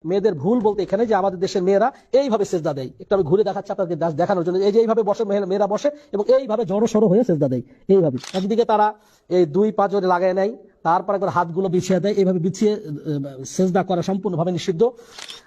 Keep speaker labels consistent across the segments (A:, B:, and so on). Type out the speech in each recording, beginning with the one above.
A: মেয়েদের ভুল বলতে এখানে যে আমাদের দেশের মেয়েরা এইভাবে সেজদা দেয়। একটু আমি ঘুরে দেখাচ্ছি আপনাকে দেখানোর জন্য। এই যে এইভাবে বসে মেয়েরা বসে এবং এইভাবে জড়ো সড়ো হয়ে সেজদা দেয়। এইভাবে একদিকে তারা এই দুই পা জোরে লাগায় নেয়, তারপর একবার হাতগুলো বিছিয়ে দেয়। এইভাবে বিছিয়ে সেজদা করা সম্পূর্ণভাবে নিষিদ্ধ।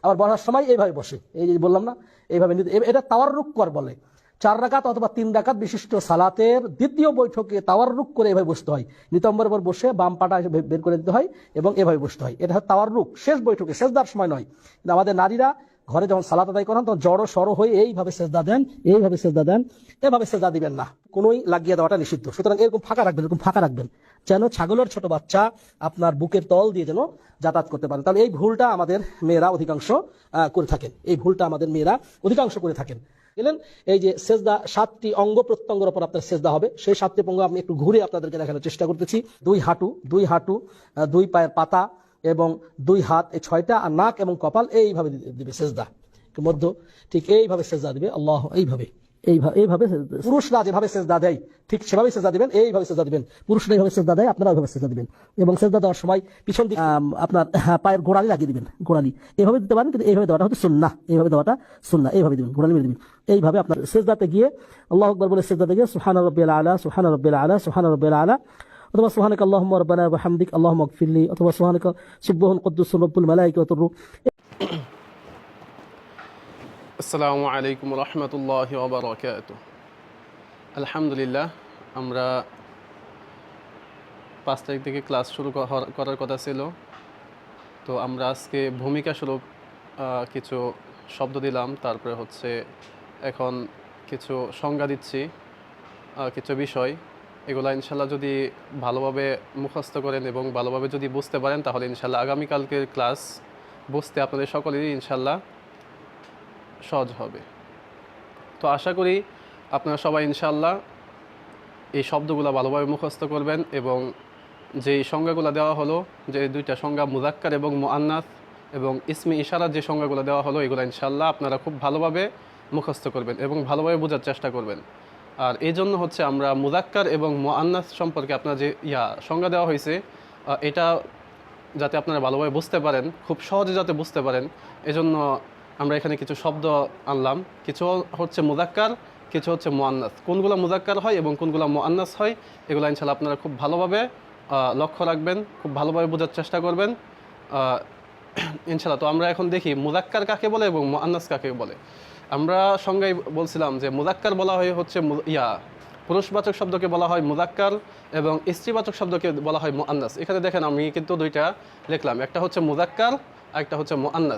A: আবার বসার সময় এইভাবে বসে, এই যে বললাম না, এইভাবে এটা তাওয়াররুক কর বলে। 4 রাকাত অথবা 3 রাকাত বিশিষ্ট সালাতের দ্বিতীয় বৈঠকে তাওয়াররুক করে এভাবে বসতে হয়। নিতম্বরের উপর বসে বাম পাটা বের করে দিতে হয় এবং এভাবে বসতে হয়। এটা তাওয়াররুক, শেষ বৈঠকে, সেজদার সময় নয়। কিন্তু আমাদের নারীরা ঘরে যখন সালাত আদায় করেন তখন জড়ো সড়ো হয়ে এইভাবে সেজদা দেন, এইভাবে সেজদা দেন। এভাবে সেজদা দিবেন না, কোনোই লাগিয়ে দেওয়াটা নিষিদ্ধ। সুতরাং এরকম ফাঁকা রাখবেন, এরকম ফাঁকা রাখবেন যেন ছাগলের ছোট বাচ্চা আপনার বুকের তল দিয়ে যেন যাতায়াত করতে পারে। তাহলে এই ভুলটা আমাদের মেয়েরা অধিকাংশ করে থাকেন, এই ভুলটা আমাদের মেয়েরা অধিকাংশ করে থাকেন। গেলেন এই যে সেজদা 7টি অঙ্গ প্রত্যঙ্গের উপর আপনার সেজদা হবে, সেই 7টি অঙ্গ আমি একটু ঘুরে আপনাদেরকে দেখানোর চেষ্টা করতেছি। দুই হাঁটু, দুই পায়ের পাতা এবং 2 হাত, এই 6টা, আর নাক এবং কপাল এইভাবে দিবে সেজদা মধ্য, ঠিক এইভাবে সেজদা দিবে। আল্লাহ, এইভাবে এইভাবে পুরুষরা যেভাবে সেজদা দেয় ঠিক সেভাবে সেজদা দিবেন, এইভাবে সেজদা দিবেন। পুরুষরা এইভাবে সেজদা দেয়, আপনারা ওইভাবে সেজদা দিবেন। এবং সেজদা দেওয়ার সময় পিছন দিকে আপনার পায়ের গোড়ালি লাগিয়ে দিবেন, গোড়ালি এভাবে দিতে পারেন, কিন্তু এইভাবে দেওয়াটা হচ্ছে সুন্নাহ, এইভাবে দেওয়াটা সুন্নাহ। এইভাবে দিবেন, গোড়ালি মেরে দিবেন। এইভাবে আপনার সেজদাতে গিয়ে আল্লাহু আকবার বলে সেজদাতে গিয়ে সুবহানা রাব্বিয়াল আলা, সুবহানা রাব্বিয়াল আলা, সুবহানা রাব্বিয়াল আলা, অথবা সুবহানাকা আল্লাহুম্মা রাব্বানা ওয়া বিহামদিক আল্লাহুম্মা ইগফিরলি, অথবা সুবহানাকা সুবহান কুদ্দুসুর রাব্বুল মালাইকাতুর রূহ।
B: আসসালামু আলাইকুম রহমতুল্লাহি ওয়া বারাকাতুহু। আলহামদুলিল্লাহ, আমরা 5 তারিখ থেকে ক্লাস শুরু করার কথা ছিল। তো আমরা আজকে ভূমিকা স্বরূপ কিছু শব্দ দিলাম, তারপরে হচ্ছে এখন কিছু সংজ্ঞা দিচ্ছি, কিছু বিষয়। এগুলা ইনশাল্লাহ যদি ভালোভাবে মুখস্থ করেন এবং ভালোভাবে যদি বুঝতে পারেন, তাহলে ইনশাল্লাহ আগামীকালকের ক্লাস বুঝতে আপনাদের সকলেরই ইনশাল্লাহ সহজ হবে। তো আশা করি আপনারা সবাই ইনশাআল্লাহ এই শব্দগুলো ভালোভাবে মুখস্থ করবেন এবং যেই সংজ্ঞাগুলো দেওয়া হলো, যে 2টা সংজ্ঞা মুযাক্কার এবং মুআন্নাস এবং ইসমে ইশারার যে সংজ্ঞাগুলো দেওয়া হলো, এগুলো ইনশাআল্লাহ আপনারা খুব ভালোভাবে মুখস্থ করবেন এবং ভালোভাবে বোঝার চেষ্টা করবেন। আর এই জন্য হচ্ছে আমরা মুযাক্কার এবং মুআন্নাস সম্পর্কে আপনার যে সংজ্ঞা দেওয়া হয়েছে, এটা যাতে আপনারা ভালোভাবে বুঝতে পারেন, খুব সহজে যাতে বুঝতে পারেন, এজন্য আমরা এখানে কিছু শব্দ আনলাম। কিছু হচ্ছে মুযাক্কার, কিছু হচ্ছে মুআন্নাস। কোনগুলো মুযাক্কার হয় এবং কোনগুলো মুআন্নাস হয়, এগুলো ইনশাআল্লাহ আপনারা খুব ভালোভাবে লক্ষ্য রাখবেন, খুব ভালোভাবে বোঝার চেষ্টা করবেন ইনশাআল্লাহ। তো আমরা এখন দেখি মুযাক্কার কাকে বলে এবং মুআন্নাস কাকে বলে। আমরা সংজ্ঞায় বলছিলাম যে মুযাক্কার বলা হয় হচ্ছে পুরুষবাচক শব্দকে বলা হয় মুযাক্কার এবং স্ত্রীবাচক শব্দকে বলা হয় মুআন্নাস। এখানে দেখেন আমি কিন্তু 2টা লিখলাম, একটা হচ্ছে মুযাক্কার আর একটা হচ্ছে মুআন্নাস।